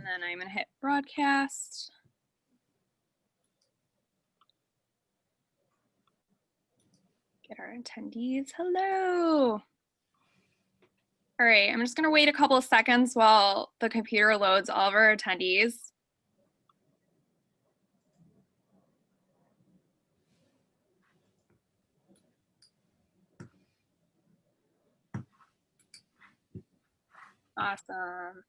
then I'm going to hit broadcast. Get our attendees. Hello. All right, I'm just going to wait a couple of seconds while the computer loads all of our attendees. Awesome.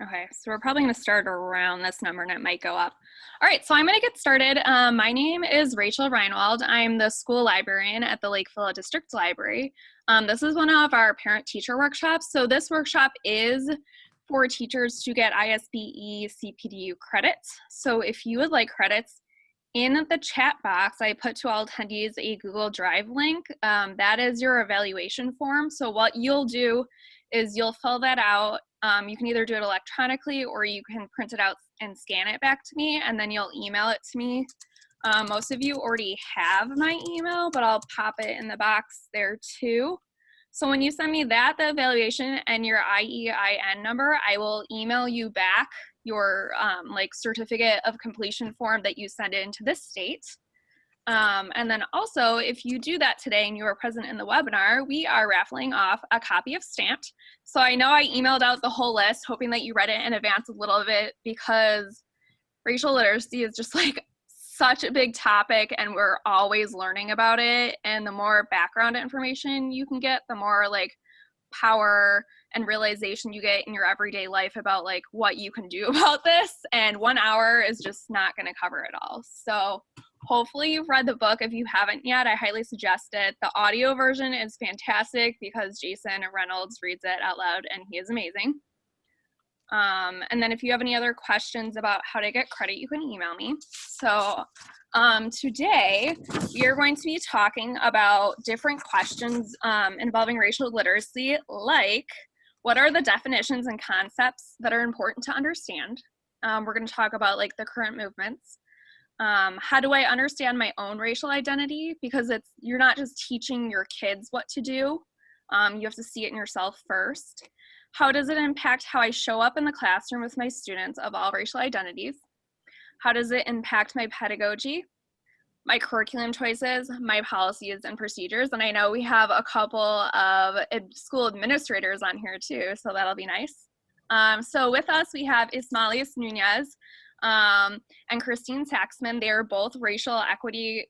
Okay, so we're probably going to start around this number and it might go up. All right, so I'm going to get started. My name is Rachel Reinwald. I'm the school librarian at the Lakeville District Library. This is one of our parent-teacher workshops. So this workshop is for teachers to get ISBE CPDU credits. So if you would like credits, in the chat box, I put to all attendees a Google Drive link. That is your evaluation form. So what you'll do is you'll fill that out. You can either do it electronically or you can print it out and scan it back to me, and then you'll email it to me. Most of you already have my email, but I'll pop it in the box there too. So when you send me that, the evaluation and your IEIN number, I will email you back your certificate of completion form that you send in to this state. And then also, if you do that today and you are present in the webinar, we are raffling off a copy of Stamped. So I know I emailed out the whole list, hoping that you read it in advance a little bit, because racial literacy is just like such a big topic and we're always learning about it. And the more background information you can get, the more like power and realization you get in your everyday life about like what you can do about this. And 1 hour is just not going to cover it all. So hopefully you've read the book. If you haven't yet, I highly suggest it. The audio version is fantastic because Jason Reynolds reads it out loud and he is amazing. And then if you have any other questions about how to get credit, you can email me. So today we are going to be talking about different questions involving racial literacy, like what are the definitions and concepts that are important to understand? We're going to talk about like the current movements. How do I understand my own racial identity? Because you're not just teaching your kids what to do. You have to see it in yourself first. How does it impact how I show up in the classroom with my students of all racial identities? How does it impact my pedagogy, my curriculum choices, my policies and procedures? And I know we have a couple of school administrators on here too, so that'll be nice. So with us, we have Ismalis, Nunez, and Christine Saxman. They are both racial equity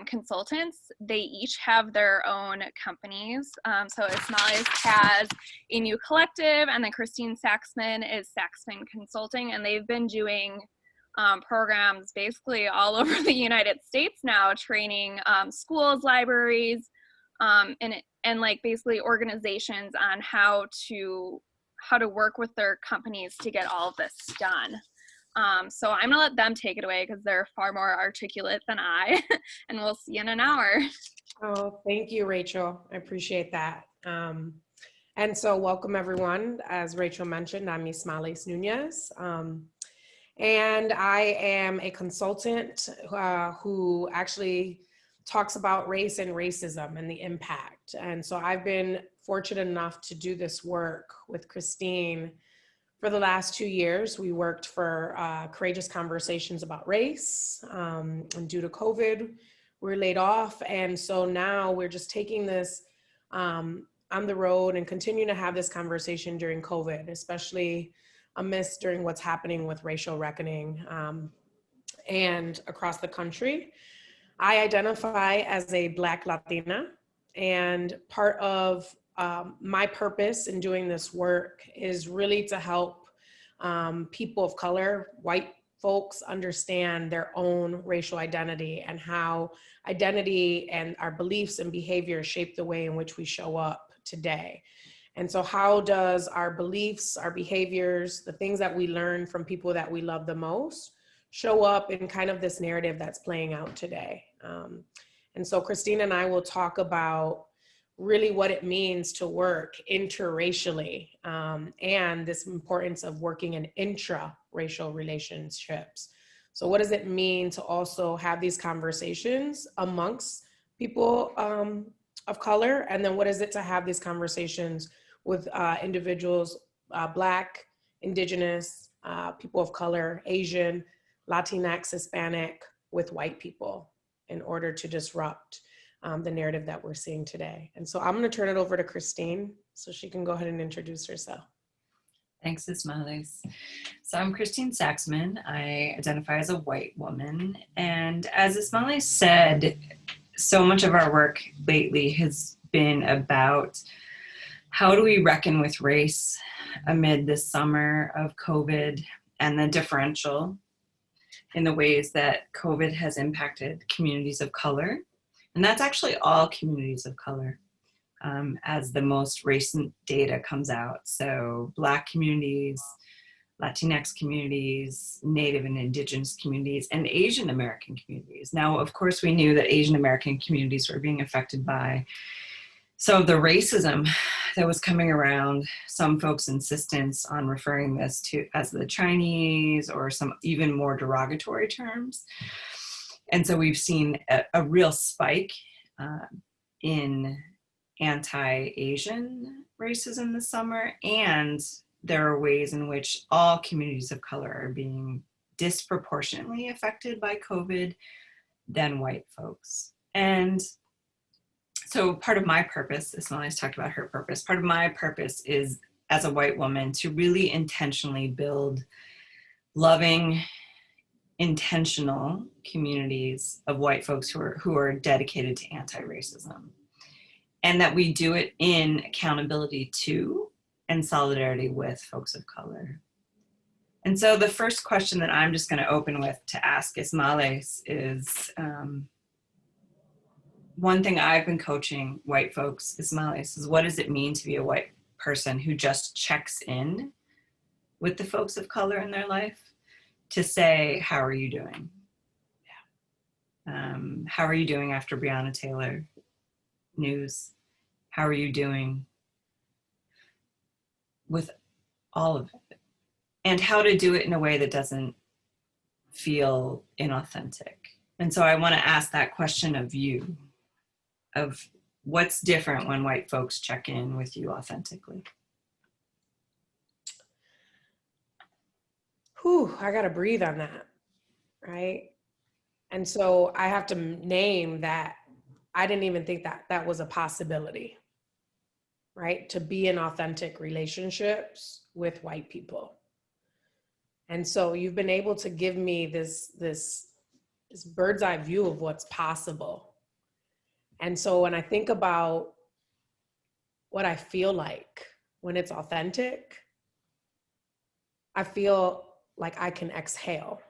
consultants. They each have their own companies. So Ismalis has a new collective, and then Christine Saxman is Saxman Consulting, and they've been doing programs basically all over the United States now, training schools, libraries, and like basically organizations on how to work with their companies to get all of this done. So I'm gonna let them take it away because they're far more articulate than I, and we'll see you in an hour. Oh, thank you, Rachel. I appreciate that. And so welcome everyone. As Rachel mentioned, I'm Ismalis Nunez. And I am a consultant who actually talks about race and racism and the impact. And so I've been fortunate enough to do this work with Christine for the last 2 years. We worked for Courageous Conversations About Race, and due to COVID, we were laid off. And so now we're just taking this on the road and continuing to have this conversation during COVID, especially amidst during what's happening with racial reckoning and across the country. I identify as a Black Latina, and part of my purpose in doing this work is really to help people of color, white folks, understand their own racial identity and how identity and our beliefs and behaviors shape the way in which we show up today. And so how does our beliefs, our behaviors, the things that we learn from people that we love the most show up in kind of this narrative that's playing out today? And so Christine and I will talk about really what it means to work interracially and this importance of working in intra-racial relationships. So what does it mean to also have these conversations amongst people of color? And then what is it to have these conversations with individuals, Black, Indigenous, people of color, Asian, Latinx, Hispanic, with white people in order to disrupt the narrative that we're seeing today. And so I'm going to turn it over to Christine so she can go ahead and introduce herself. Thanks, Ismalis. So I'm Christine Saxman. I identify as a white woman. And as Ismalis said, so much of our work lately has been about how do we reckon with race amid this summer of COVID and the differential in the ways that COVID has impacted communities of color. And that's actually all communities of color. As the most recent data comes out. So Black communities, Latinx communities, Native and Indigenous communities, and Asian American communities. Now, of course, we knew that Asian American communities were being affected by some of the racism that was coming around, some folks' insistence on referring this to as the Chinese or some even more derogatory terms. And so we've seen a real spike in anti-Asian racism this summer, and there are ways in which all communities of color are being disproportionately affected by COVID than white folks. And so part of my purpose, Ismalis talked about her purpose, part of my purpose is, as a white woman, to really intentionally build loving, intentional communities of white folks who are dedicated to anti-racism. And that we do it in accountability to and solidarity with folks of color. And so the first question that I'm just going to open with to ask Ismalis is, one thing I've been coaching white folks, Ismalis, is what does it mean to be a white person who just checks in with the folks of color in their life to say, how are you doing? How are you doing after Breonna Taylor news? How are you doing with all of it? And how to do it in a way that doesn't feel inauthentic. And so I want to ask that question of you, of what's different when white folks check in with you authentically? Whew, I got to breathe on that, right? And so I have to name that I didn't even think that that was a possibility, right? To be in authentic relationships with white people. And so you've been able to give me this bird's eye view of what's possible. And so when I think about what I feel like when it's authentic, I feel like I can exhale.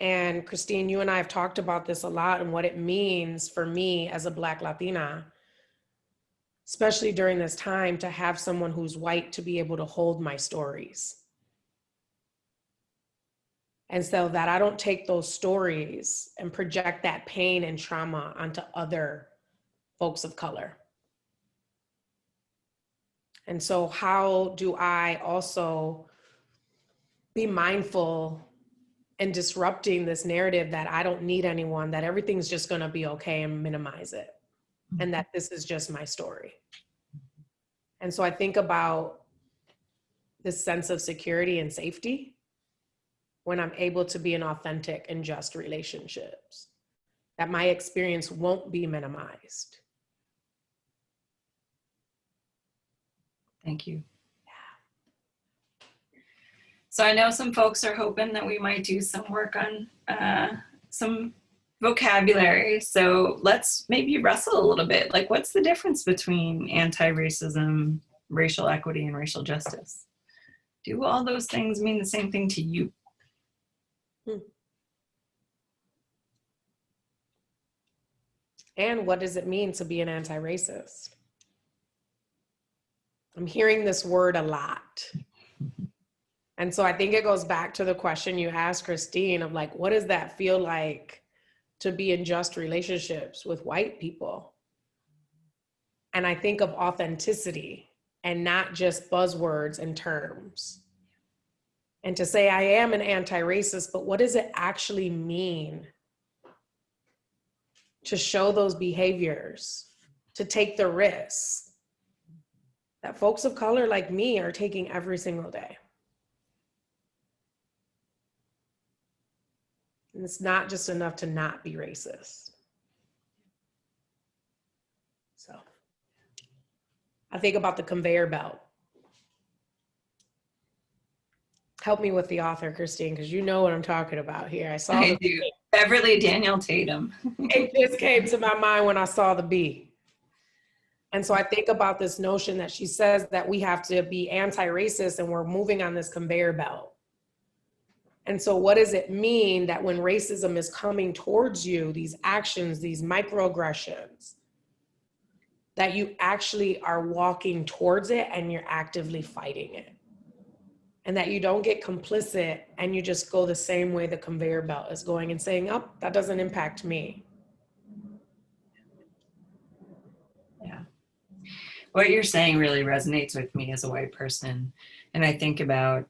And Christine, you and I have talked about this a lot and what it means for me as a Black Latina, especially during this time, to have someone who's white to be able to hold my stories. And so that I don't take those stories and project that pain and trauma onto other folks of color. And so how do I also be mindful and disrupting this narrative that I don't need anyone, that everything's just going to be okay, and minimize it, and that this is just my story. And so I think about this sense of security and safety when I'm able to be in authentic and just relationships, that my experience won't be minimized. Thank you. So I know some folks are hoping that we might do some work on some vocabulary. So let's maybe wrestle a little bit. Like, what's the difference between anti-racism, racial equity, and racial justice? Do all those things mean the same thing to you? And what does it mean to be an anti-racist? I'm hearing this word a lot. And so I think it goes back to the question you asked, Christine, of like, what does that feel like to be in just relationships with white people? And I think of authenticity and not just buzzwords and terms. And to say I am an anti-racist, but what does it actually mean to show those behaviors, to take the risk that folks of color like me are taking every single day. And it's not just enough to not be racist. So I think about the conveyor belt. Help me with the author, Christine, because you know what I'm talking about here. I saw I do. Beverly Daniel Tatum. it just came to my mind when I saw the bee. And so I think about this notion that she says that we have to be anti-racist and we're moving on this conveyor belt. And so what does it mean that when racism is coming towards you, these actions, these microaggressions, that you actually are walking towards it and you're actively fighting it? And that you don't get complicit and you just go the same way the conveyor belt is going and saying, oh, that doesn't impact me. Yeah. What you're saying really resonates with me as a white person. And I think about,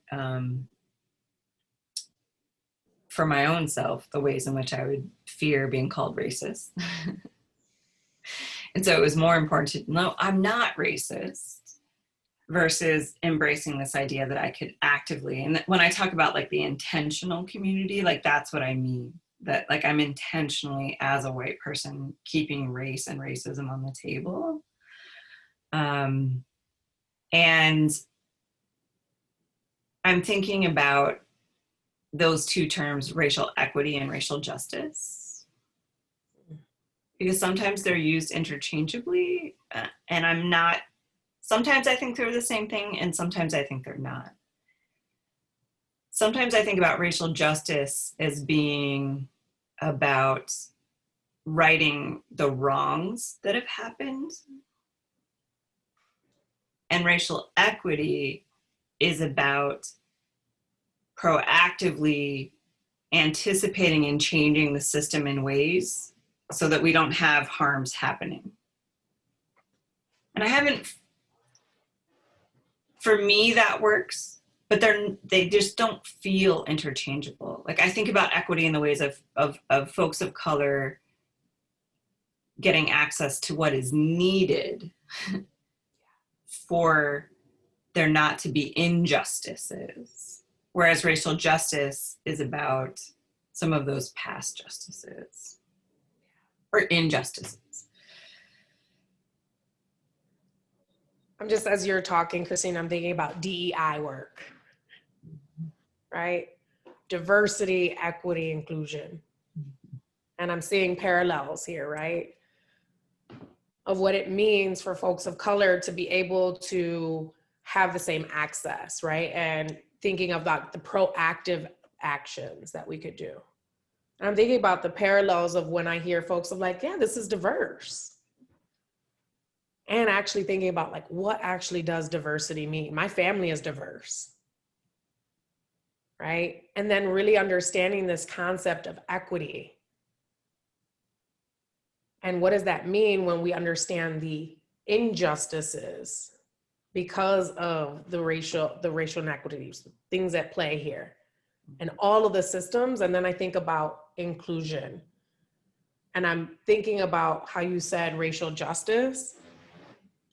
for my own self, the ways in which I would fear being called racist. And so it was more important to know I'm not racist versus embracing this idea that I could actively, and when I talk about like the intentional community, like that's what I mean, that like I'm intentionally as a white person keeping race and racism on the table. And I'm thinking about those two terms, racial equity and racial justice, because sometimes they're used interchangeably, and I'm not. Sometimes I think they're the same thing, and sometimes I think they're not. Sometimes I think about racial justice as being about righting the wrongs that have happened. And racial equity is about proactively anticipating and changing the system in ways so that we don't have harms happening. And I haven't, for me, that works, but they just don't feel interchangeable. Like I think about equity in the ways of folks of color getting access to what is needed for there not to be injustices, whereas racial justice is about some of those past justices or injustices. I'm just, as you're talking, Christine, I'm thinking about DEI work, right? Diversity, equity, inclusion. And I'm seeing parallels here, right? Of what it means for folks of color to be able to have the same access, right? And thinking about the proactive actions that we could do. And I'm thinking about the parallels of when I hear folks of like, yeah, this is diverse. And actually thinking about like, what actually does diversity mean? My family is diverse, right? And then really understanding this concept of equity. And what does that mean when we understand the injustices because of the racial inequities, things at play here, and all of the systems. And then I think about inclusion. And I'm thinking about how you said racial justice.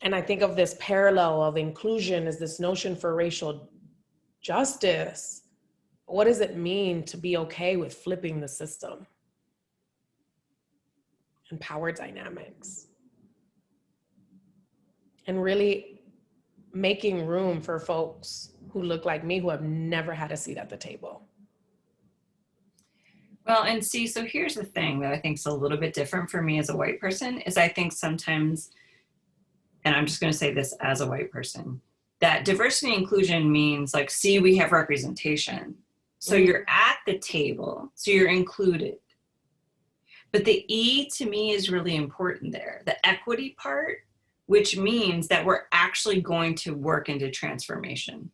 And I think of this parallel of inclusion as this notion for racial justice. What does it mean to be okay with flipping the system and power dynamics? And really making room for folks who look like me, who have never had a seat at the table. Well, and see, so here's the thing that I think is a little bit different for me as a white person is I think sometimes, and I'm just going to say this as a white person, that diversity and inclusion means like, see, we have representation. So you're at the table, so you're included. But the E to me is really important there, the equity part, which means that we're actually going to work into transformation.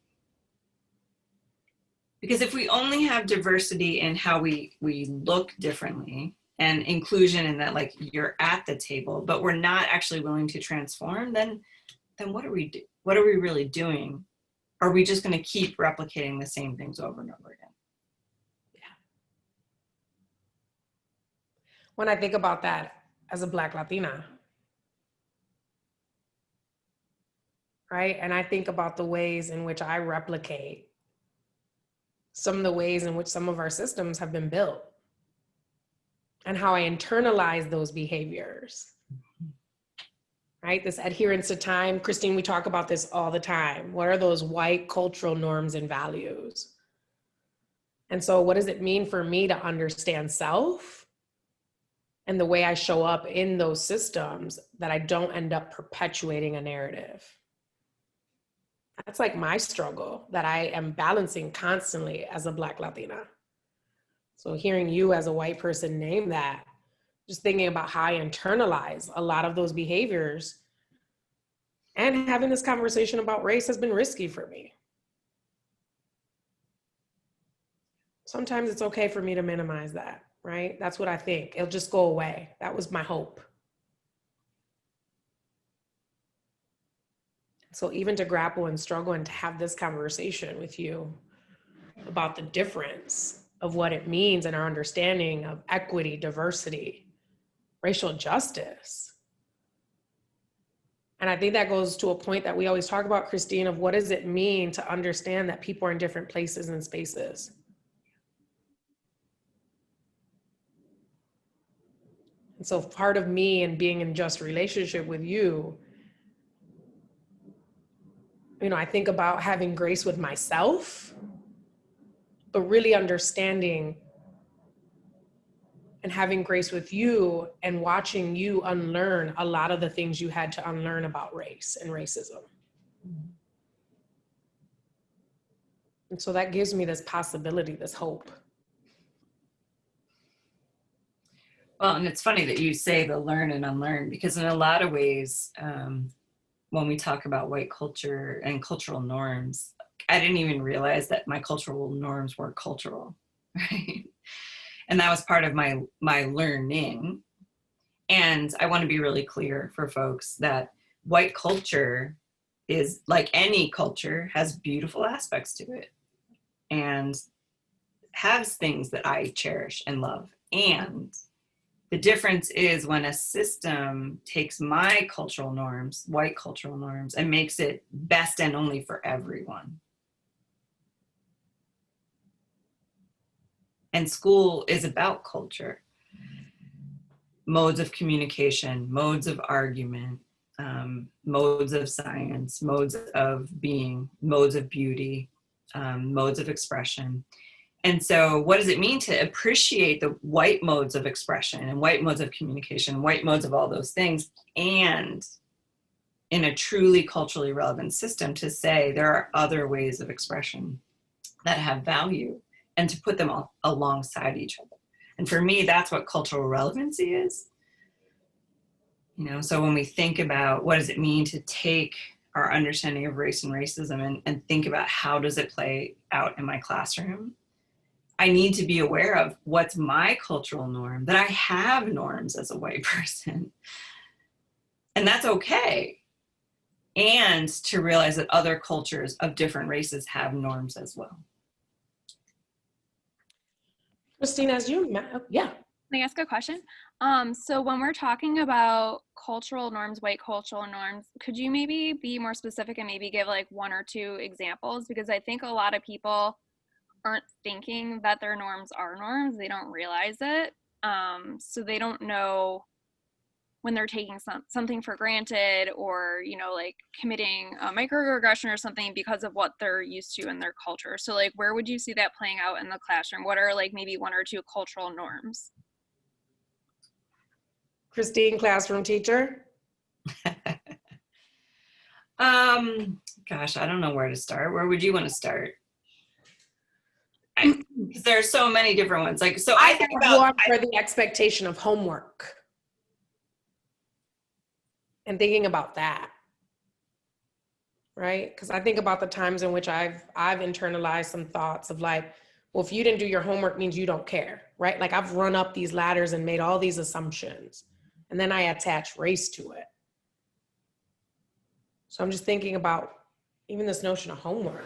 Because if we only have diversity in how we look differently and inclusion in that, like you're at the table, but we're not actually willing to transform, then what are we really doing? Are we just going to keep replicating the same things over and over again? Yeah. When I think about that as a Black Latina, right? And I think about the ways in which I replicate some of the ways in which some of our systems have been built and how I internalize those behaviors, right? This adherence to time. Christine, we talk about this all the time. What are those white cultural norms and values? And so what does it mean for me to understand self and the way I show up in those systems that I don't end up perpetuating a narrative? That's like my struggle that I am balancing constantly as a Black Latina. So hearing you as a white person name that, just thinking about how I internalize a lot of those behaviors and having this conversation about race has been risky for me. Sometimes it's okay for me to minimize that, right? That's what I think. It'll just go away. That was my hope. So even to grapple and struggle and to have this conversation with you about the difference of what it means and our understanding of equity, diversity, racial justice. And I think that goes to a point that we always talk about, Christine, of what does it mean to understand that people are in different places and spaces? And so part of me and being in just relationship with you, I think about having grace with myself, but really understanding and having grace with you and watching you unlearn a lot of the things you had to unlearn about race and racism. And so that gives me this possibility, this hope. Well, and it's funny that you say the learn and unlearn, because in a lot of ways, when we talk about white culture and cultural norms, I didn't even realize that my cultural norms were cultural, right? And that was part of my learning. And I want to be really clear for folks that white culture is, like any culture, has beautiful aspects to it and has things that I cherish and love. And the difference is when a system takes my cultural norms, white cultural norms, and makes it best and only for everyone. And school is about culture, modes of communication, modes of argument, modes of science, modes of being, modes of beauty, modes of expression. And so what does it mean to appreciate the white modes of expression and white modes of communication, white modes of all those things, and in a truly culturally relevant system to say there are other ways of expression that have value and to put them all alongside each other. And for me, that's what cultural relevancy is. So when we think about what does it mean to take our understanding of race and racism and think about how does it play out in my classroom, I need to be aware of what's my cultural norm, that I have norms as a white person. And that's okay. And to realize that other cultures of different races have norms as well. Christine, yeah. Can I ask a question? So when we're talking about cultural norms, white cultural norms, could you maybe be more specific and maybe give like one or two examples? Because I think a lot of people aren't thinking that their norms are norms. They don't realize it. So they don't know when they're taking something for granted or, like committing a microaggression or something because of what they're used to in their culture. So like, where would you see that playing out in the classroom? What are like maybe one or two cultural norms? Christine, classroom teacher. Gosh, I don't know where to start. Where would you want to start? Because there are so many different ones. Like, so I think about for the expectation of homework and thinking about that, right? Because I think about the times in which I've internalized some thoughts of like, well, if you didn't do your homework means you don't care, right? Like I've run up these ladders and made all these assumptions, and then I attach race to it. So I'm just thinking about even this notion of homework.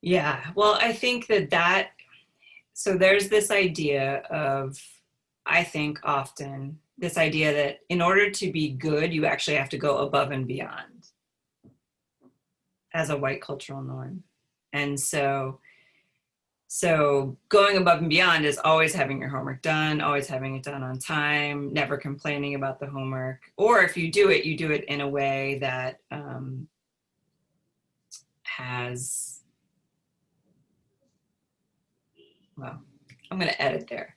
Yeah, well, I think so there's this idea of, I think often this idea that in order to be good, you actually have to go above and beyond as a white cultural norm. And so going above and beyond is always having your homework done, always having it done on time, never complaining about the homework. Or if you do it in a way that has, well, I'm going to edit there.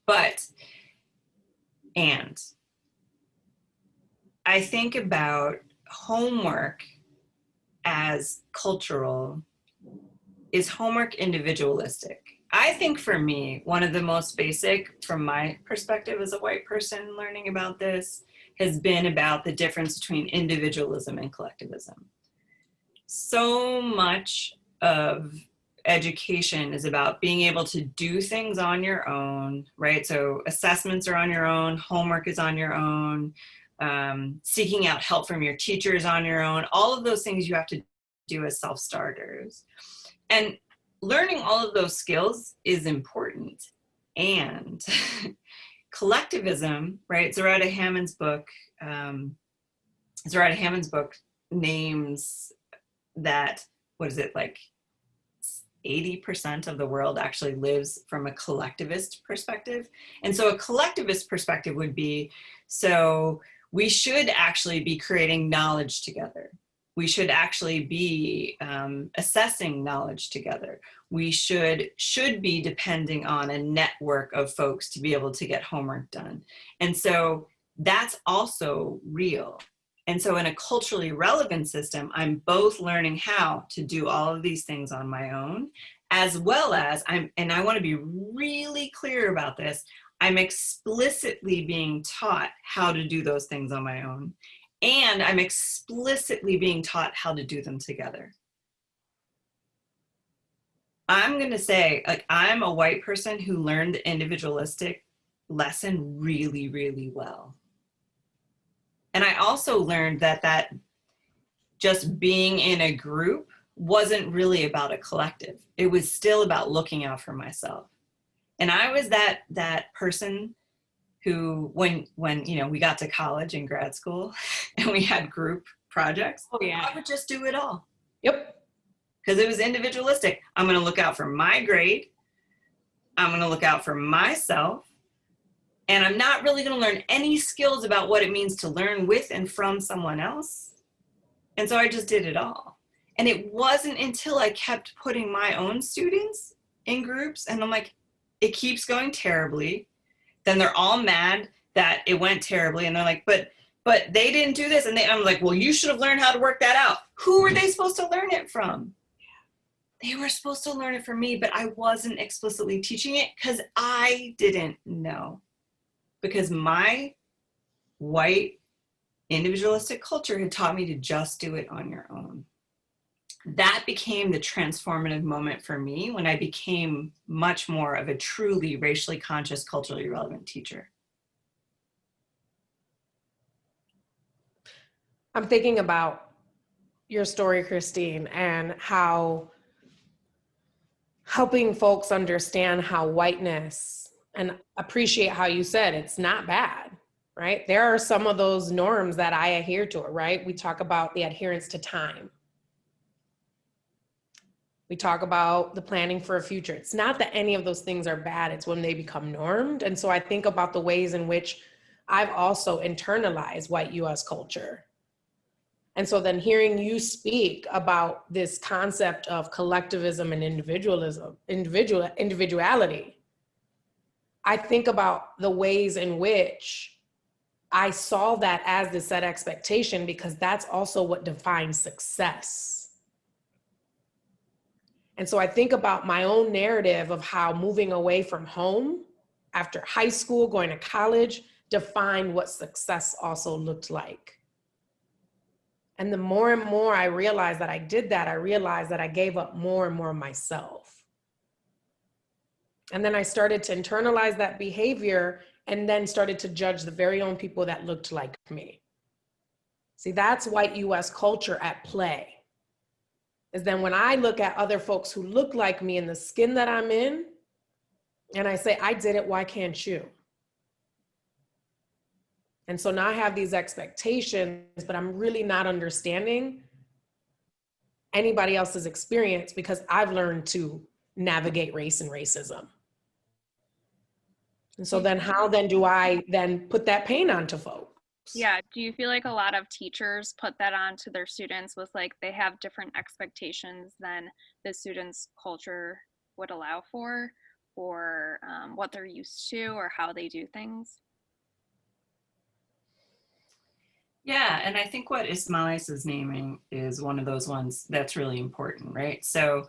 But, and I think about homework as cultural. Is homework individualistic? I think for me, one of the most basic, from my perspective as a white person learning about this, has been about the difference between individualism and collectivism. So much of education is about being able to do things on your own, right? So assessments are on your own, homework is on your own, seeking out help from your teachers on your own. All of those things you have to do as self-starters. And learning all of those skills is important. And collectivism, right? Zaretta Hammond's book names that, what is it, like 80% of the world actually lives from a collectivist perspective. And so a collectivist perspective would be, so we should actually be creating knowledge together. We should actually be assessing knowledge together. We should be depending on a network of folks to be able to get homework done. And so that's also real. And so in a culturally relevant system, I'm both learning how to do all of these things on my own, as well as and I want to be really clear about this, I'm explicitly being taught how to do those things on my own. And I'm explicitly being taught how to do them together. I'm going to say, like, I'm a white person who learned the individualistic lesson really, really well. And I also learned that just being in a group wasn't really about a collective. It was still about looking out for myself. And I was that person who, when we got to college and grad school and we had group projects, I would just do it all. Yep. Because it was individualistic. I'm going to look out for my grade. I'm going to look out for myself. And I'm not really going to learn any skills about what it means to learn with and from someone else. And so I just did it all. And it wasn't until I kept putting my own students in groups and I'm like, it keeps going terribly. Then they're all mad that it went terribly. And they're like, but they didn't do this. And I'm like, well, you should have learned how to work that out. Who were they supposed to learn it from? They were supposed to learn it from me, but I wasn't explicitly teaching it because I didn't know. Because my white individualistic culture had taught me to just do it on your own. That became the transformative moment for me when I became much more of a truly racially conscious, culturally relevant teacher. I'm thinking about your story, Christine, and how helping folks understand how whiteness, and appreciate how you said it's not bad, right? There are some of those norms that I adhere to, right? We talk about the adherence to time. We talk about the planning for a future. It's not that any of those things are bad, it's when they become normed. And so I think about the ways in which I've also internalized white US culture. And so then hearing you speak about this concept of collectivism and individuality, I think about the ways in which I saw that as the set expectation, because that's also what defines success. And so I think about my own narrative of how moving away from home after high school, going to college, defined what success also looked like. And the more and more I realized that I did that, I realized that I gave up more and more of myself. And then I started to internalize that behavior and then started to judge the very own people that looked like me. See, that's white US culture at play. Is then when I look at other folks who look like me in the skin that I'm in, and I say, I did it, why can't you? And so now I have these expectations, but I'm really not understanding anybody else's experience because I've learned to navigate race and racism. And so then how then do I then put that pain onto folks? Yeah, do you feel like a lot of teachers put that on to their students with like they have different expectations than the students' culture would allow for, or what they're used to, or how they do things? Yeah, and I think what Ismalis is naming is one of those ones that's really important, right? So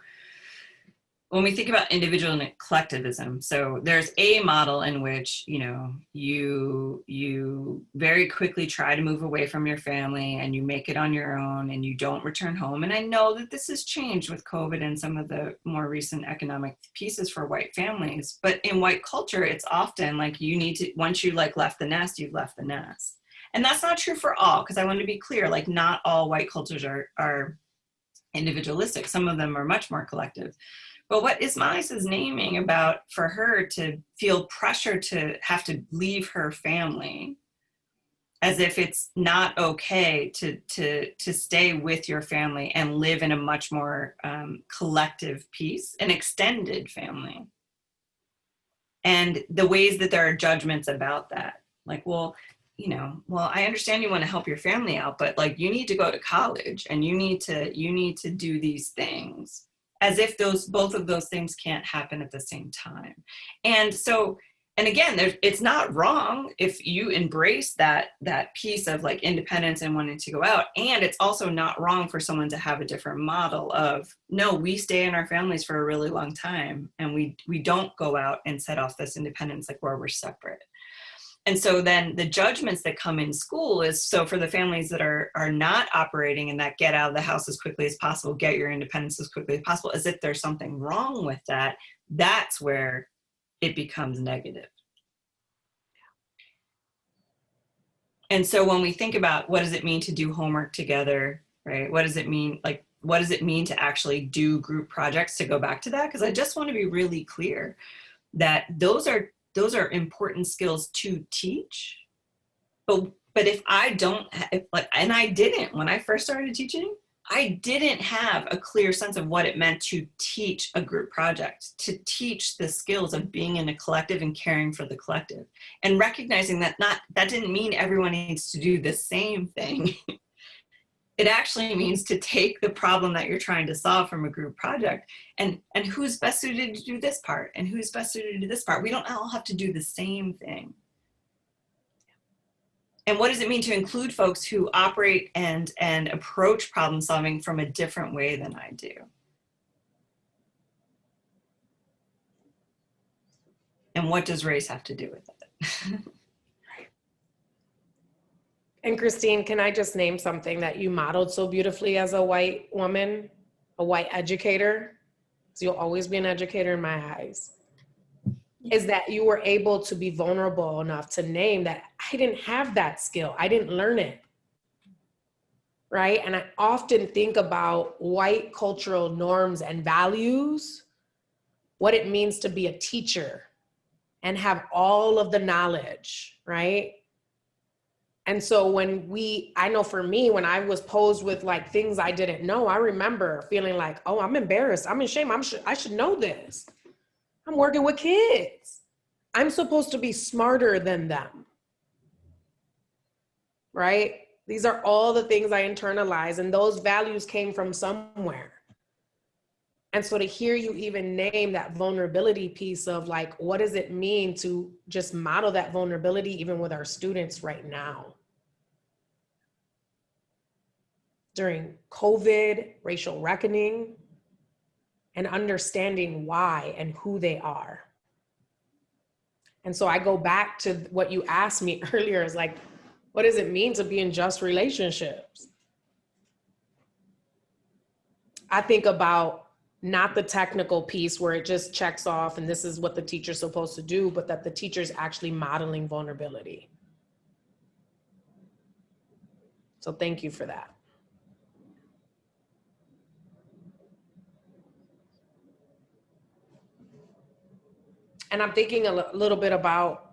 when we think about individual and collectivism, so there's a model in which, you know, you very quickly try to move away from your family and you make it on your own and you don't return home. And I know that this has changed with COVID and some of the more recent economic pieces for white families, but in white culture, it's often like you need to, once you like left the nest, you've left the nest. And that's not true for all, because I want to be clear, like not all white cultures are individualistic. Some of them are much more collective. But what Ismalis is naming about for her to feel pressure to have to leave her family, as if it's not okay to stay with your family and live in a much more collective piece, an extended family. And the ways that there are judgments about that, like, well, you know, well, I understand you want to help your family out, but like you need to go to college and you need to do these things, as if both of those things can't happen at the same time. And so, and again, it's not wrong if you embrace that piece of like independence and wanting to go out. And it's also not wrong for someone to have a different model of, no, we stay in our families for a really long time and we don't go out and set off this independence like where we're separate. And so then the judgments that come in school is, so for the families that are not operating and that get out of the house as quickly as possible, get your independence as quickly as possible, as if there's something wrong with that, that's where it becomes negative. And so when we think about what does it mean to do homework together, right? What does it mean? Like, what does it mean to actually do group projects, to go back to that? Because I just want to be really clear that those are important skills to teach. But if I don't, and I didn't, when I first started teaching, I didn't have a clear sense of what it meant to teach a group project, to teach the skills of being in a collective and caring for the collective, and recognizing that that didn't mean everyone needs to do the same thing. It actually means to take the problem that you're trying to solve from a group project and who's best suited to do this part and who's best suited to do this part. We don't all have to do the same thing. And what does it mean to include folks who operate and approach problem solving from a different way than I do? And what does race have to do with it? And Christine, can I just name something that you modeled so beautifully as a white woman, a white educator? So you'll always be an educator in my eyes. Is that you were able to be vulnerable enough to name that I didn't have that skill. I didn't learn it. Right? And I often think about white cultural norms and values, what it means to be a teacher and have all of the knowledge, right? And so I know for me, when I was posed with like things I didn't know, I remember feeling like, oh, I'm embarrassed. I'm ashamed. I should know this. I'm working with kids. I'm supposed to be smarter than them. Right? These are all the things I internalize, and those values came from somewhere. And so to hear you even name that vulnerability piece of like, what does it mean to just model that vulnerability even with our students right now? During COVID, racial reckoning, and understanding why and who they are. And so I go back to what you asked me earlier, is like, what does it mean to be in just relationships? I think about not the technical piece where it just checks off and this is what the teacher's supposed to do, but that the teacher's actually modeling vulnerability. So thank you for that. And I'm thinking a little bit about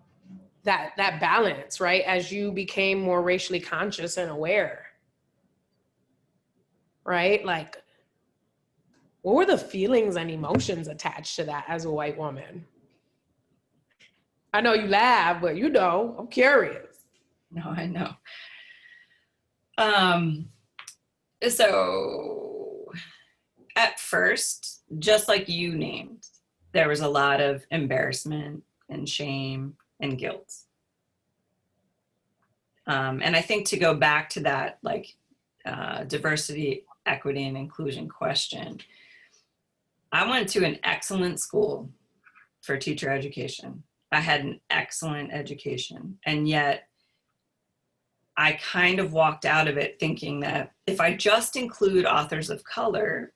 that balance, right? As you became more racially conscious and aware, right? Like, what were the feelings and emotions attached to that as a white woman? I know you laugh, but you know, I'm curious. No, I know. So at first, just like you named, there was a lot of embarrassment and shame and guilt. And I think to go back to that, like diversity, equity, and inclusion question, I went to an excellent school for teacher education. I had an excellent education, and yet I kind of walked out of it thinking that if I just include authors of color,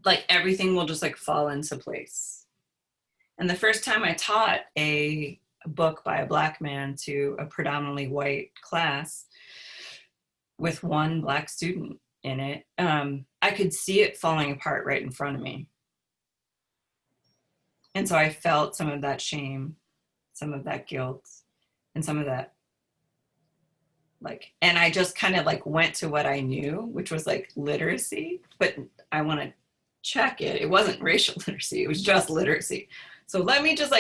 like everything will just like fall into place. And the first time I taught a book by a Black man to a predominantly white class with one Black student in it, I could see it falling apart right in front of me. And so I felt some of that shame, some of that guilt, and some of that like, and I just kind of like went to what I knew, which was like literacy, but I want to check it. It wasn't racial literacy. It was just literacy. So let me just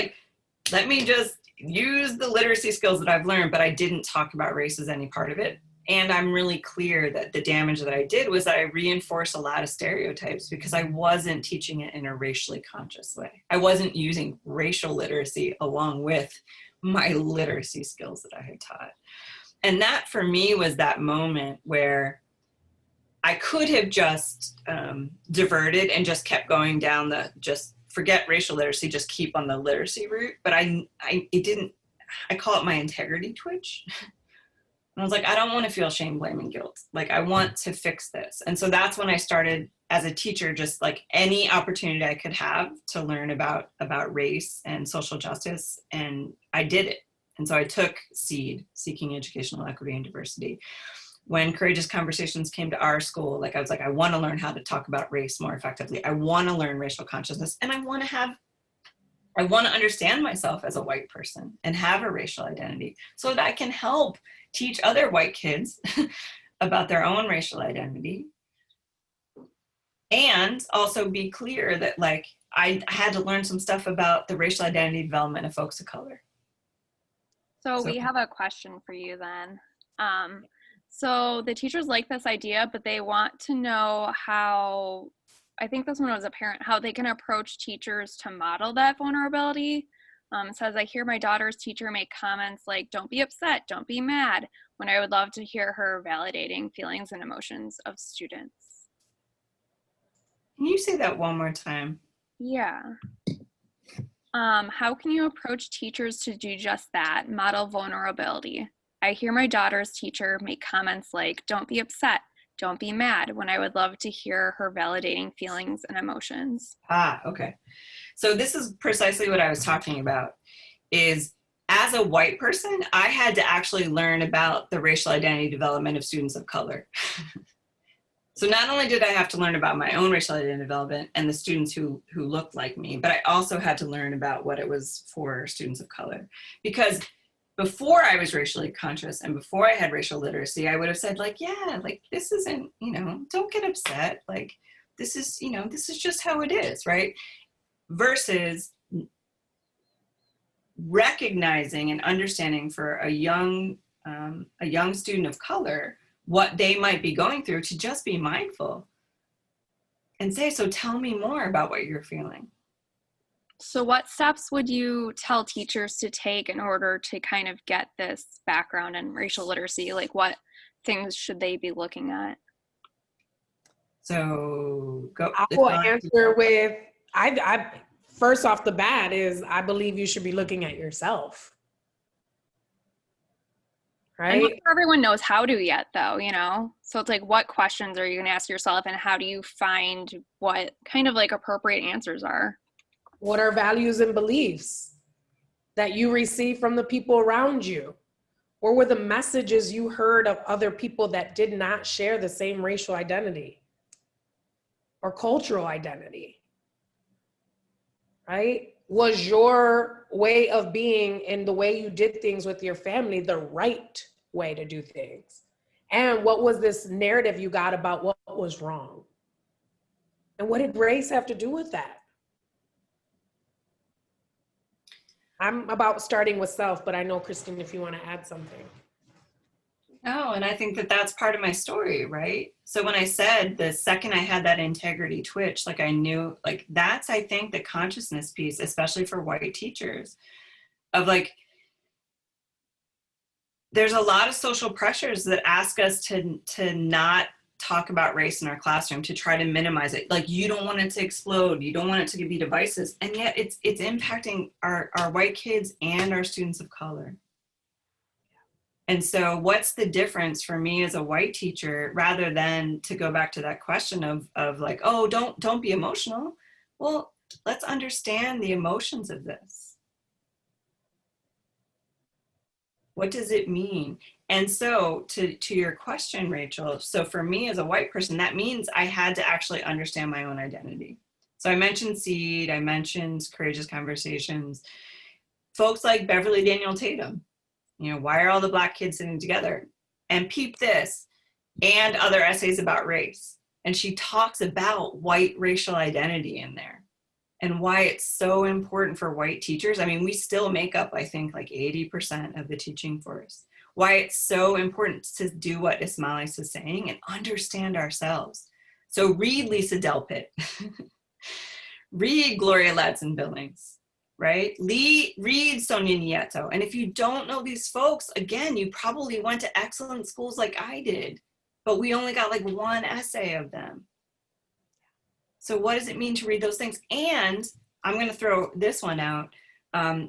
use the literacy skills that I've learned, but I didn't talk about race as any part of it. And I'm really clear that the damage that I did was that I reinforced a lot of stereotypes because I wasn't teaching it in a racially conscious way. I wasn't using racial literacy along with my literacy skills that I had taught. And that for me was that moment where I could have just diverted and just kept going down the just forget racial literacy, just keep on the literacy route. But it didn't, I call it my integrity twitch. And I was like, I don't want to feel shame, blame, and guilt. Like, I want to fix this. And so that's when I started as a teacher, just like any opportunity I could have to learn about race and social justice. And I did it. And so I took SEED, Seeking Educational Equity and Diversity. When Courageous Conversations came to our school, like I was like, I want to learn how to talk about race more effectively. I want to learn racial consciousness, and I want to understand myself as a white person and have a racial identity so that I can help teach other white kids about their own racial identity. And also be clear that like I had to learn some stuff about the racial identity development of folks of color. So we have a question for you then. So the teachers like this idea, but they want to know how, I think this one was a parent, how they can approach teachers to model that vulnerability. It says, I hear my daughter's teacher make comments like, don't be upset, don't be mad, when I would love to hear her validating feelings and emotions of students. Can you say that one more time? Yeah. How can you approach teachers to do just that, model vulnerability? I hear my daughter's teacher make comments like, don't be upset, don't be mad, when I would love to hear her validating feelings and emotions. Okay. So this is precisely what I was talking about, is as a white person, I had to actually learn about the racial identity development of students of color. So not only did I have to learn about my own racial identity development and the students who looked like me, but I also had to learn about what it was for students of color. Because before I was racially conscious and before I had racial literacy, I would have said like, yeah, like this isn't, don't get upset. Like this is, this is just how it is, right? Versus recognizing and understanding for a young student of color what they might be going through, to just be mindful and say, so tell me more about what you're feeling. So what steps would you tell teachers to take in order to kind of get this background in racial literacy? Like what things should they be looking at? So go. I will answer with, I first off the bat is, I believe you should be looking at yourself. Right? And not everyone knows how to yet though, So it's like, what questions are you going to ask yourself, and how do you find what kind of like appropriate answers are? What are values and beliefs that you receive from the people around you? What were the messages you heard of other people that did not share the same racial identity or cultural identity? Right? Was your way of being and the way you did things with your family the right way to do things? And what was this narrative you got about what was wrong? And what did race have to do with that? I'm about starting with self, but I know, Christine, if you want to add something. No, and I think that that's part of my story, right? So when I said the second I had that integrity twitch, like I knew, like that's, I think, the consciousness piece, especially for white teachers, of like, there's a lot of social pressures that ask us to not talk about race in our classroom, to try to minimize it. Like, you don't want it to explode, you don't want it to be divisive, and yet it's impacting our white kids and our students of color. And so what's the difference for me as a white teacher, rather than to go back to that question of like, oh, don't be emotional. Well, let's understand the emotions of this. What does it mean? And so to your question, Rachel, so for me as a white person, that means I had to actually understand my own identity. So I mentioned SEED, I mentioned Courageous Conversations. Folks like Beverly Daniel Tatum, you know, why are all the Black kids sitting together? And Peep This, and other essays about race. And she talks about white racial identity in there and why it's so important for white teachers. I mean, we still make up, I think, like 80% of the teaching force. Why it's so important to do what Ismalis is saying and understand ourselves. So read Lisa Delpit, read Gloria Ladson-Billings, right? Read Sonia Nieto. And if you don't know these folks, again, you probably went to excellent schools like I did, but we only got like one essay of them. So what does it mean to read those things? And I'm going to throw this one out.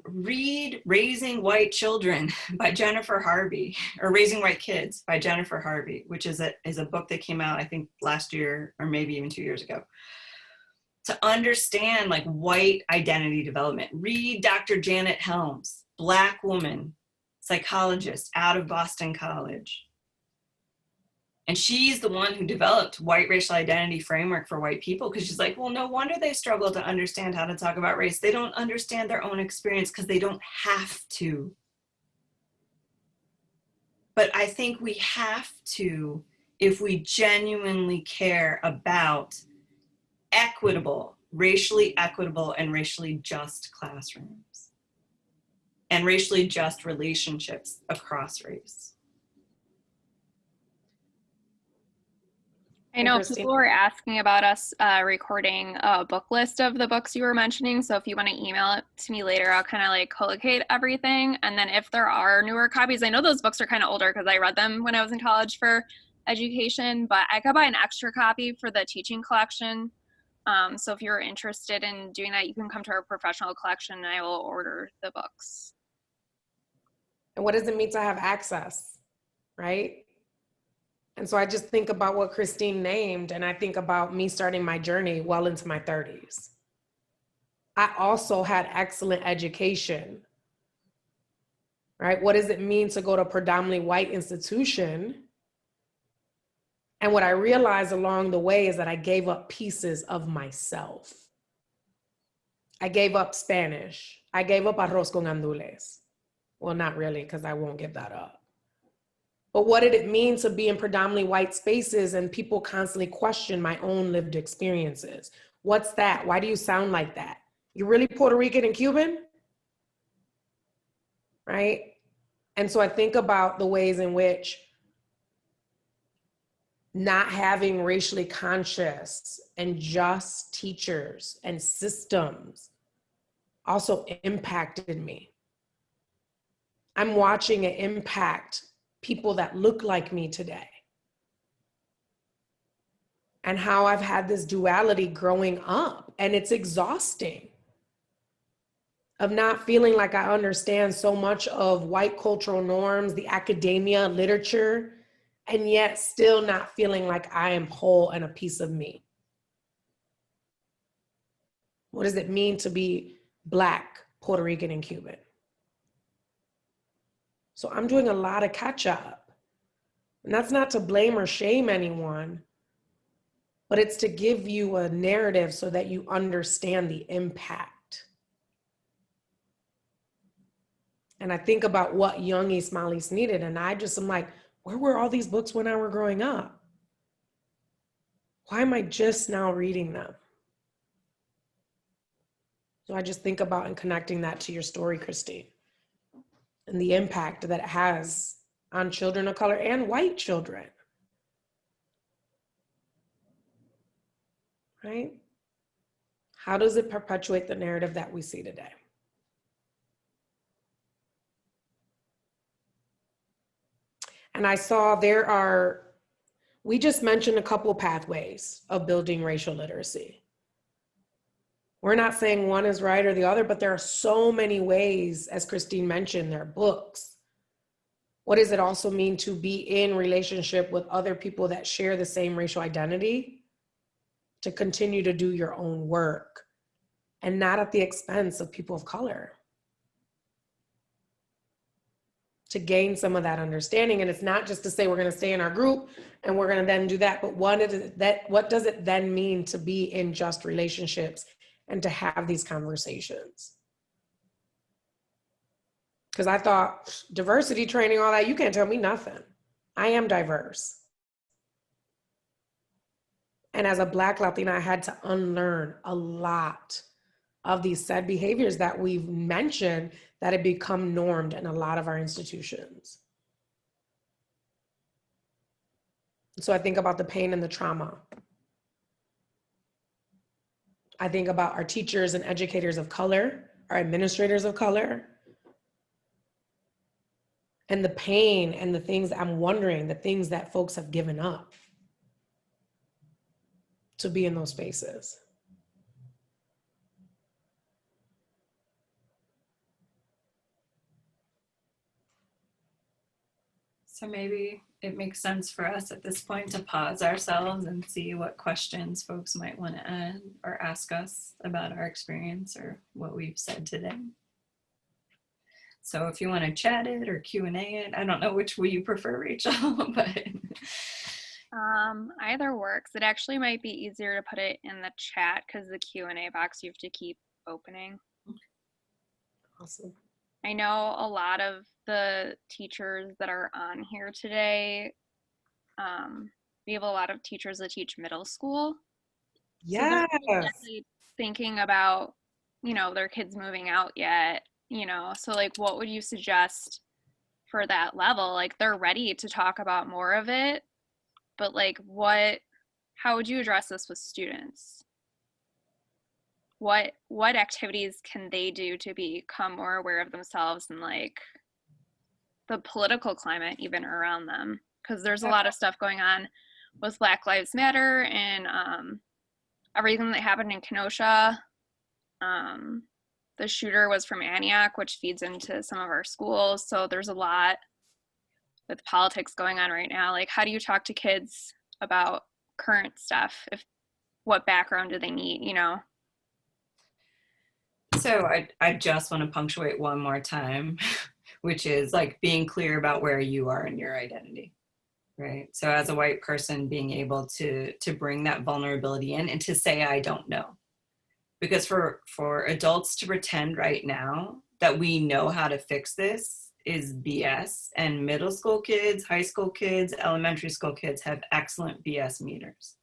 Read Raising White Children by Jennifer Harvey, or Raising White Kids by Jennifer Harvey, which is a book that came out, I think, last year or maybe even 2 years ago. To understand like white identity development. Read Dr. Janet Helms, Black woman, psychologist out of Boston College. And she's the one who developed white racial identity framework for white people, because she's like, well, no wonder they struggle to understand how to talk about race. They don't understand their own experience because they don't have to. But I think we have to if we genuinely care about racially equitable and racially just classrooms and racially just relationships across race. I know people were asking about us recording a book list of the books you were mentioning. So if you want to email it to me later, I'll kind of like collocate everything. And then if there are newer copies, I know those books are kind of older because I read them when I was in college for education, but I could buy an extra copy for the teaching collection. So if you're interested in doing that, you can come to our professional collection and I will order the books. And what does it mean to have access, right? And so I just think about what Christine named, and I think about me starting my journey well into my 30s. I also had excellent education, right? What does it mean to go to a predominantly white institution? And what I realized along the way is that I gave up pieces of myself. I gave up Spanish. I gave up arroz con gandules. Well, not really, because I won't give that up. But what did it mean to be in predominantly white spaces and people constantly question my own lived experiences? What's that? Why do you sound like that? You're really Puerto Rican and Cuban? Right? And so I think about the ways in which not having racially conscious and just teachers and systems also impacted me. I'm watching it impact people that look like me today. And how I've had this duality growing up, and it's exhausting, of not feeling like I understand so much of white cultural norms, the academia, literature, and yet still not feeling like I am whole and a piece of me. What does it mean to be Black, Puerto Rican, and Cuban? So I'm doing a lot of catch up. And that's not to blame or shame anyone, but it's to give you a narrative so that you understand the impact. And I think about what young Ismalis needed. And I just am like, where were all these books when I were growing up? Why am I just now reading them? So I just think about and connecting that to your story, Christine, and the impact that it has on children of color and white children. Right? How does it perpetuate the narrative that we see today? And I saw we just mentioned a couple pathways of building racial literacy. We're not saying one is right or the other, but there are so many ways, as Christine mentioned, there are books. What does it also mean to be in relationship with other people that share the same racial identity? To continue to do your own work and not at the expense of people of color. To gain some of that understanding. And it's not just to say we're going to stay in our group and we're going to then do that, but what does it then mean to be in just relationships and to have these conversations? Because I thought diversity training, all that, you can't tell me nothing. I am diverse. And as a Black Latina, I had to unlearn a lot of these said behaviors that we've mentioned that have become normed in a lot of our institutions. So I think about the pain and the trauma. I think about our teachers and educators of color, our administrators of color, and the pain and the things I'm wondering, the things that folks have given up to be in those spaces. So maybe it makes sense for us at this point to pause ourselves and see what questions folks might want to add or ask us about our experience or what we've said today. So if you want to chat it or Q&A it, I don't know which way you prefer, Rachel, but. Either works. It actually might be easier to put it in the chat because the Q&A box you have to keep opening. Awesome. I know a lot of the teachers that are on here today, we have a lot of teachers that teach middle school. Yes. So they're not really thinking about, their kids moving out yet, so like what would you suggest for that level? Like they're ready to talk about more of it, but like how would you address this with students? What activities can they do to become more aware of themselves and like the political climate even around them? Because there's a lot of stuff going on with Black Lives Matter and everything that happened in Kenosha. The shooter was from Antioch, which feeds into some of our schools. So there's a lot with politics going on right now. Like, how do you talk to kids about current stuff? What background do they need, So I just want to punctuate one more time, which is like being clear about where you are in your identity, right? So as a white person, being able to bring that vulnerability in and to say, I don't know. Because for adults to pretend right now that we know how to fix this is BS. And middle school kids, high school kids, elementary school kids have excellent BS meters.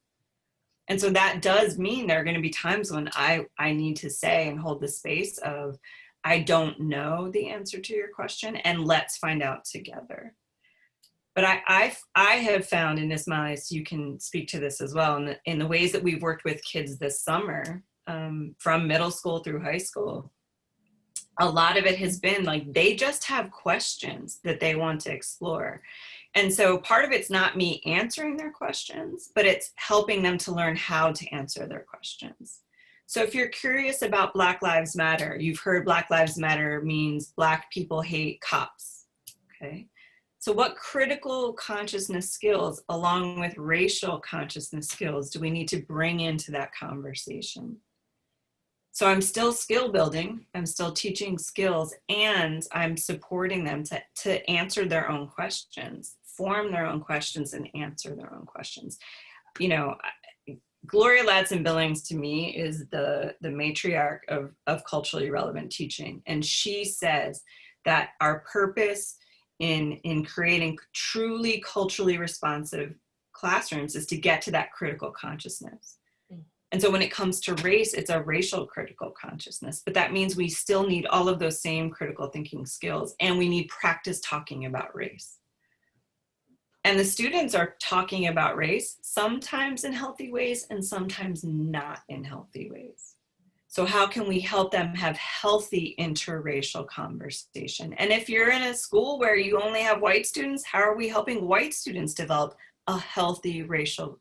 And so that does mean there are going to be times when I need to say and hold the space of, I don't know the answer to your question, and let's find out together. But I have found in Ismalis, you can speak to this as well, in the ways that we've worked with kids this summer, from middle school through high school, a lot of it has been like, they just have questions that they want to explore. And so part of it's not me answering their questions, but it's helping them to learn how to answer their questions. So if you're curious about Black Lives Matter, you've heard Black Lives Matter means Black people hate cops, okay? So what critical consciousness skills, along with racial consciousness skills, do we need to bring into that conversation? So I'm still skill building, I'm still teaching skills, and I'm supporting them to answer their own questions, form their own questions, and answer their own questions. Gloria Ladson-Billings to me is the matriarch of culturally relevant teaching. And she says that our purpose in creating truly culturally responsive classrooms is to get to that critical consciousness. And so when it comes to race, it's a racial critical consciousness, but that means we still need all of those same critical thinking skills, and we need practice talking about race. And the students are talking about race, sometimes in healthy ways and sometimes not in healthy ways. So how can we help them have healthy interracial conversation? And if you're in a school where you only have white students, how are we helping white students develop a healthy racial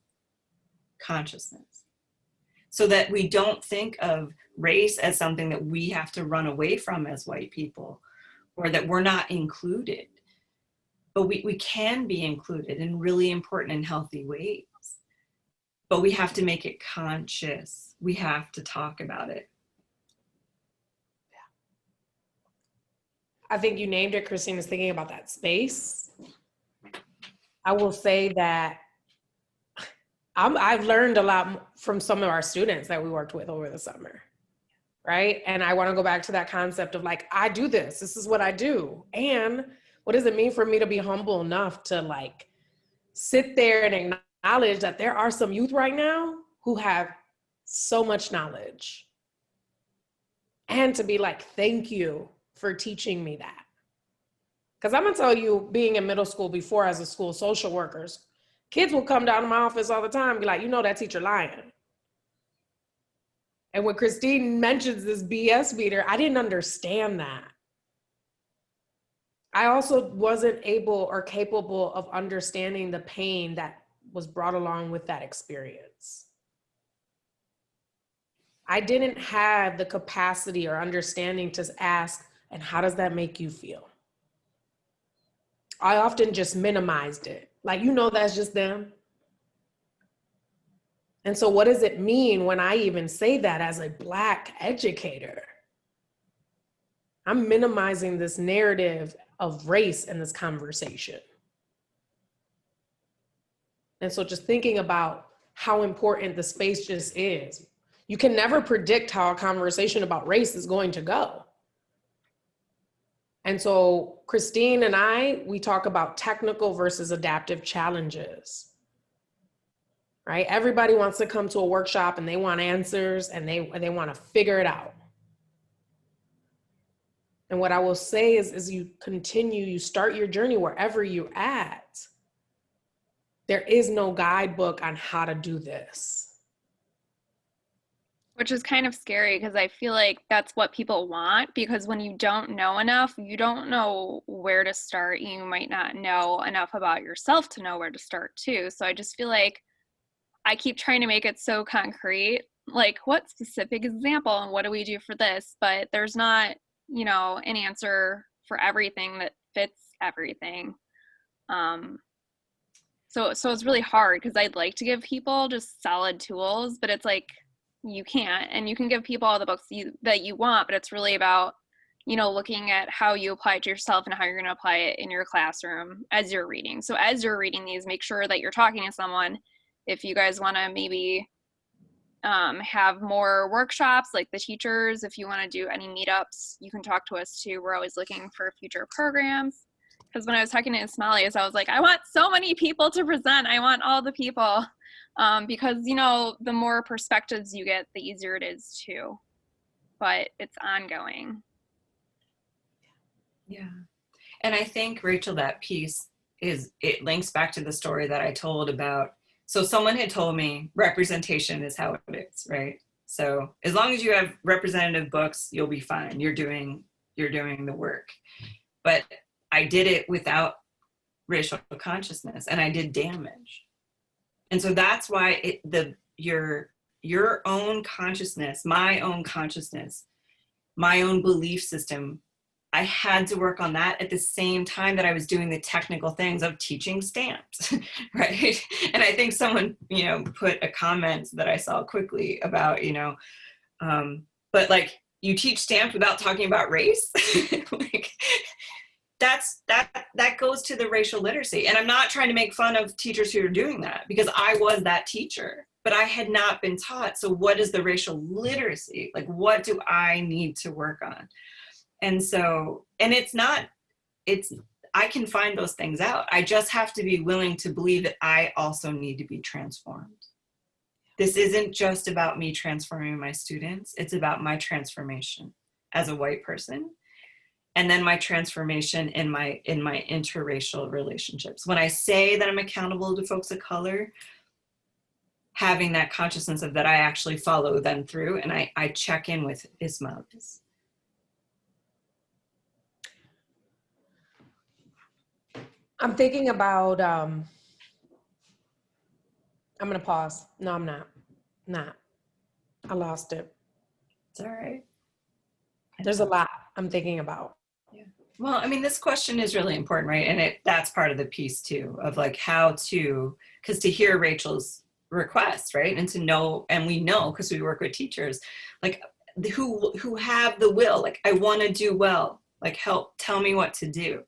consciousness? So that we don't think of race as something that we have to run away from as white people, or that we're not included. But we can be included in really important and healthy ways. But we have to make it conscious. We have to talk about it. I think you named it. Christine is thinking about that space. I will say that I've learned a lot from some of our students that we worked with over the summer, right? And I want to go back to that concept of like, I do this. This is what I do. And what does it mean for me to be humble enough to like sit there and acknowledge that there are some youth right now who have so much knowledge, and to be like, thank you for teaching me that. Because I'm gonna tell you, being in middle school before as a school social workers, kids will come down to my office all the time and be like, you know, that teacher lying. And when Christine mentions this BS meter, I didn't understand that. I also wasn't able or capable of understanding the pain that was brought along with that experience. I didn't have the capacity or understanding to ask, and how does that make you feel? I often just minimized it. Like, you know, that's just them. And so what does it mean when I even say that as a Black educator? I'm minimizing this narrative of race in this conversation. And so just thinking about how important the space just is. You can never predict how a conversation about race is going to go. And so Christine and I, we talk about technical versus adaptive challenges, right? Everybody wants to come to a workshop and they want answers and they want to figure it out. And what I will say is you continue, you start your journey wherever you're at. There is no guidebook on how to do this. Which is kind of scary because I feel like that's what people want, because when you don't know enough, you don't know where to start. You might not know enough about yourself to know where to start too. So I just feel like I keep trying to make it so concrete, like what specific example and what do we do for this? But there's not, you know, an answer for everything that fits everything. So it's really hard because I'd like to give people just solid tools, but it's like, you can't. And you can give people all the books that you want, but it's really about, you know, looking at how you apply it to yourself and how you're going to apply it in your classroom as you're reading. So as you're reading these, make sure that you're talking to someone. If you guys want to maybe have more workshops like the teachers, if you want to do any meetups, you can talk to us too. We're always looking for future programs. Because when I was talking to Ismalis, I was like, I want so many people to present. I want all the people. Because, you know, the more perspectives you get, the easier it is too. But it's ongoing. Yeah. And I think, Rachel, that piece it links back to the story that I told about. So someone had told me representation is how it is, right? So as long as you have representative books, you'll be fine. You're doing the work. But I did it without racial consciousness, and I did damage. And so that's why your own consciousness, my own consciousness, my own belief system, I had to work on that at the same time that I was doing the technical things of teaching stamps, right? And I think someone, you know, put a comment that I saw quickly about, you know, but like, you teach stamps without talking about race? Like, that goes to the racial literacy. And I'm not trying to make fun of teachers who are doing that, because I was that teacher, but I had not been taught. So what is the racial literacy? Like, what do I need to work on? And so, and I can find those things out. I just have to be willing to believe that I also need to be transformed. This isn't just about me transforming my students. It's about my transformation as a white person. And then my transformation in my interracial relationships. When I say that I'm accountable to folks of color, having that consciousness of that I actually follow them through, and I check in with Ismalis. I'm thinking about, I'm gonna pause. No, I'm not. I lost it. It's all right. There's a lot I'm thinking about. Yeah. Well, I mean, this question is really important, right? And that's part of the piece too, of like how to, because to hear Rachel's request, right? And to know, and we know, because we work with teachers, like who have the will, like, I want to do well, like, help, tell me what to do.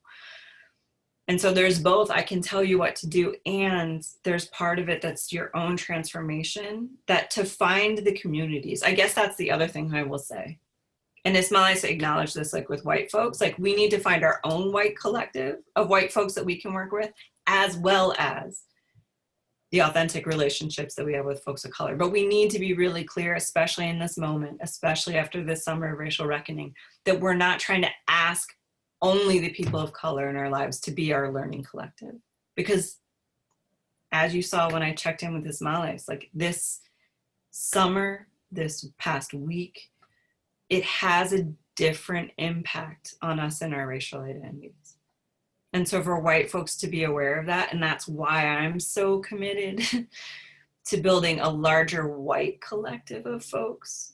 And so there's both, I can tell you what to do, and there's part of it that's your own transformation, that to find the communities. I guess that's the other thing I will say. And Ismalis acknowledged this, like with white folks, like we need to find our own white collective of white folks that we can work with, as well as the authentic relationships that we have with folks of color. But we need to be really clear, especially in this moment, especially after this summer of racial reckoning, that we're not trying to ask only the people of color in our lives to be our learning collective. Because as you saw when I checked in with Ismalis, like this summer, this past week, it has a different impact on us and our racial identities. And so for white folks to be aware of that, and that's why I'm so committed to building a larger white collective of folks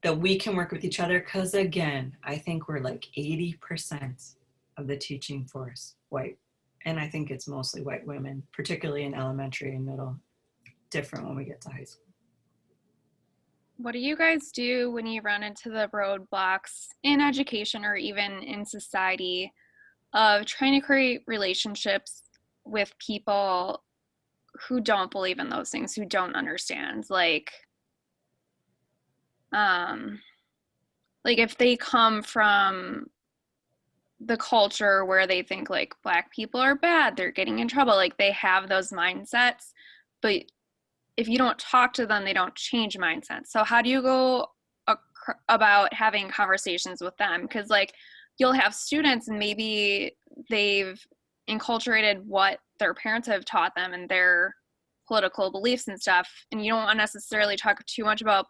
that we can work with each other, because again, I think we're like 80% of the teaching force white. And I think it's mostly white women, particularly in elementary and middle, different when we get to high school. What do you guys do when you run into the roadblocks in education or even in society of trying to create relationships with people who don't believe in those things, who don't understand? Like if they come from the culture where they think like Black people are bad, they're getting in trouble, like they have those mindsets, but if you don't talk to them, they don't change mindsets. So how do you go about having conversations with them? Because like you'll have students and maybe they've inculturated what their parents have taught them and their political beliefs and stuff, and you don't want to necessarily talk too much about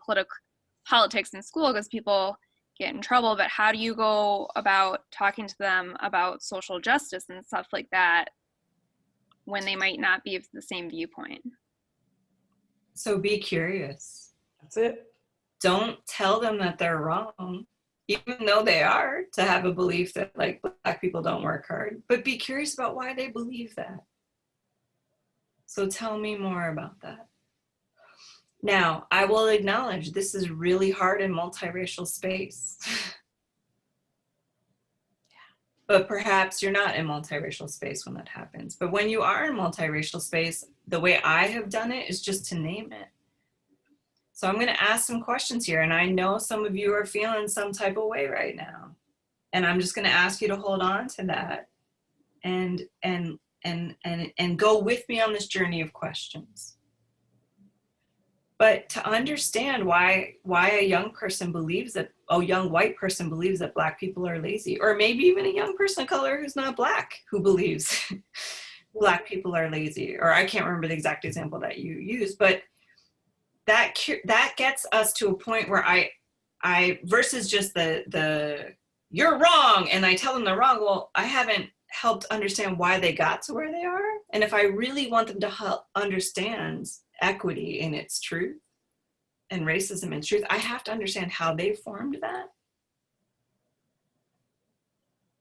politics in school because people get in trouble, but how do you go about talking to them about social justice and stuff like that when they might not be of the same viewpoint? So be curious. That's it. Don't tell them that they're wrong, even though they are, to have a belief that like Black people don't work hard, but be curious about why they believe that. So tell me more about that. Now, I will acknowledge this is really hard in multiracial space. But perhaps you're not in multiracial space when that happens. But when you are in multiracial space, the way I have done it is just to name it. So I'm going to ask some questions here, and I know some of you are feeling some type of way right now. And I'm just going to ask you to hold on to that and go with me on this journey of questions. But to understand why a young person believes that, a young white person believes that Black people are lazy, or maybe even a young person of color who's not Black who believes Black people are lazy, or I can't remember the exact example that you used, but that gets us to a point where I versus just the you're wrong and I tell them they're wrong. Well, I haven't helped understand why they got to where they are. And if I really want them to help understand equity in its truth and racism in its truth, I have to understand how they formed that.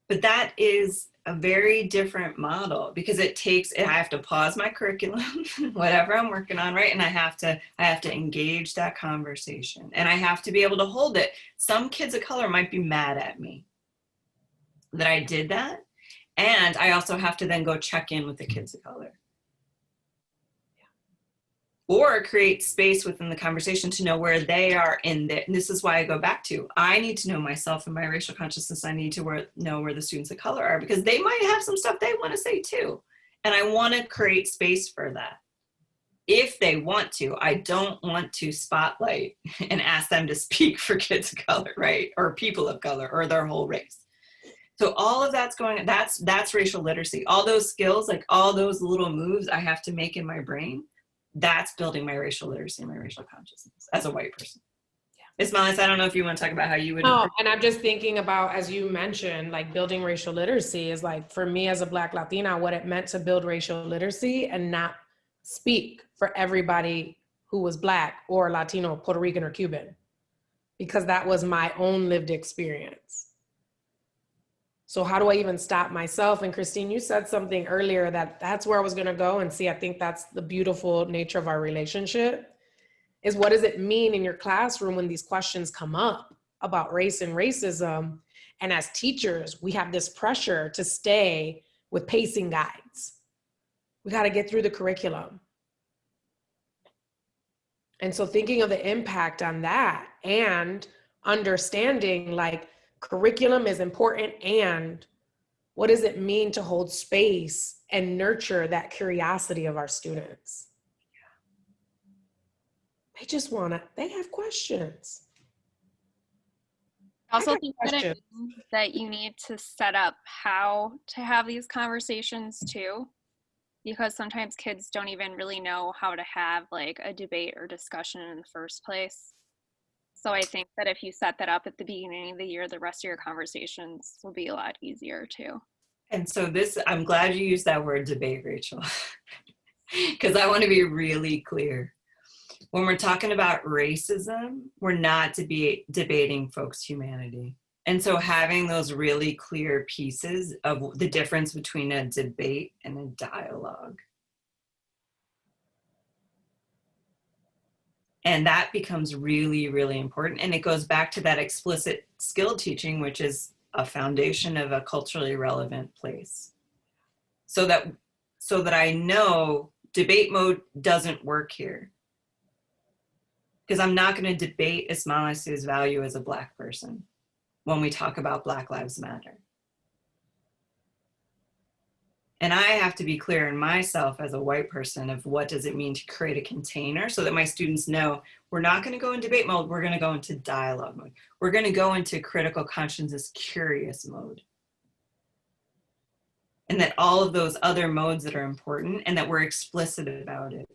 But that is a very different model because I have to pause my curriculum, whatever I'm working on, right? And I have to engage that conversation, and I have to be able to hold it. Some kids of color might be mad at me that I did that. And I also have to then go check in with the kids of color. or create space within the conversation to know where they are in there. And this is why I go back to, I need to know myself and my racial consciousness. I need to know where the students of color are, because they might have some stuff they want to say too. And I want to create space for that. If they want to, I don't want to spotlight and ask them to speak for kids of color, right? Or people of color, or their whole race. So all of that's going on. That's racial literacy. All those skills, like all those little moves I have to make in my brain, that's building my racial literacy and my racial consciousness as a white person. Yeah. Ismalis, I don't know if you want to talk about how you would. No, and I'm just thinking about, as you mentioned, like building racial literacy is like, for me as a Black Latina, what it meant to build racial literacy and not speak for everybody who was Black or Latino, Puerto Rican or Cuban, because that was my own lived experience. So how do I even stop myself? And Christine, you said something earlier that's where I was going to go. And see, I think that's the beautiful nature of our relationship, is what does it mean in your classroom when these questions come up about race and racism? And as teachers, we have this pressure to stay with pacing guides. We got to get through the curriculum. And so thinking of the impact on that and understanding like curriculum is important, and what does it mean to hold space and nurture that curiosity of our students? They have questions. I also think that you need to set up how to have these conversations too, because sometimes kids don't even really know how to have like a debate or discussion in the first place. So I think that if you set that up at the beginning of the year, the rest of your conversations will be a lot easier too. And so I'm glad you used that word debate, Rachel, because I want to be really clear. When we're talking about racism, we're not debating folks' humanity. And so having those really clear pieces of the difference between a debate and a dialogue. And that becomes really, really important. And it goes back to that explicit skill teaching, which is a foundation of a culturally relevant place. So that I know debate mode doesn't work here. Because I'm not going to debate Ismalis' value as a Black person when we talk about Black Lives Matter. And I have to be clear in myself as a white person of what does it mean to create a container so that my students know we're not going to go in debate mode, we're going to go into dialogue mode. We're going to go into critical consciousness curious mode. And that all of those other modes that are important and that we're explicit about it.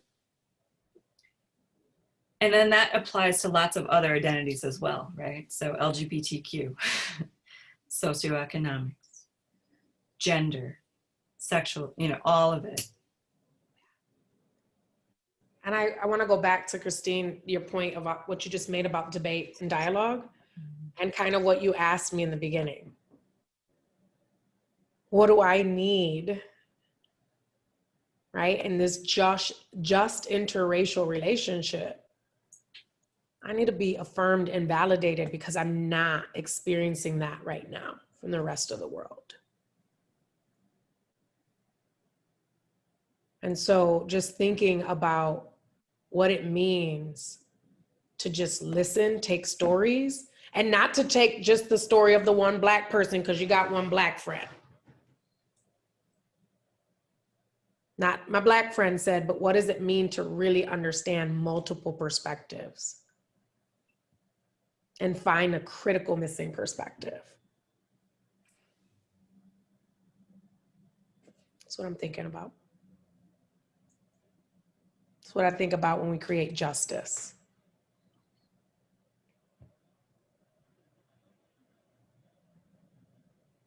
And then that applies to lots of other identities as well, right? So LGBTQ, socioeconomics, gender, sexual, all of it. And I want to go back to Christine, your point about what you just made about debate and dialogue, and kind of what you asked me in the beginning. What do I need, right? In this just interracial relationship, I need to be affirmed and validated because I'm not experiencing that right now from the rest of the world. And so just thinking about what it means to just listen, take stories, and not to take just the story of the one Black person because you got one Black friend. Not my Black friend said, but what does it mean to really understand multiple perspectives and find a critical missing perspective? That's what I'm thinking about. That's what I think about when we create justice.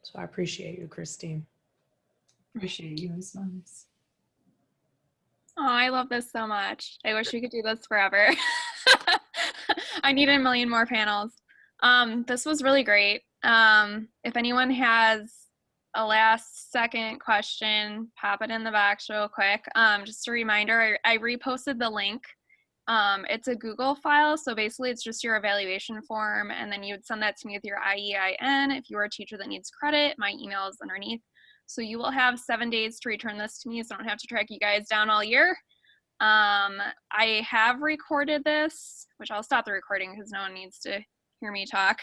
So I appreciate you, Christine. Appreciate you, Ismalis. Oh, I love this so much. I wish we could do this forever. I need a million more panels. This was really great. If anyone has a last second question, pop it in the box real quick. Just a reminder, I reposted the link. It's a Google file, so basically it's just your evaluation form, and then you would send that to me with your IEIN. If you are a teacher that needs credit, my email is underneath. So you will have 7 days to return this to me, so I don't have to track you guys down all year. I have recorded this, which I'll stop the recording because no one needs to hear me talk.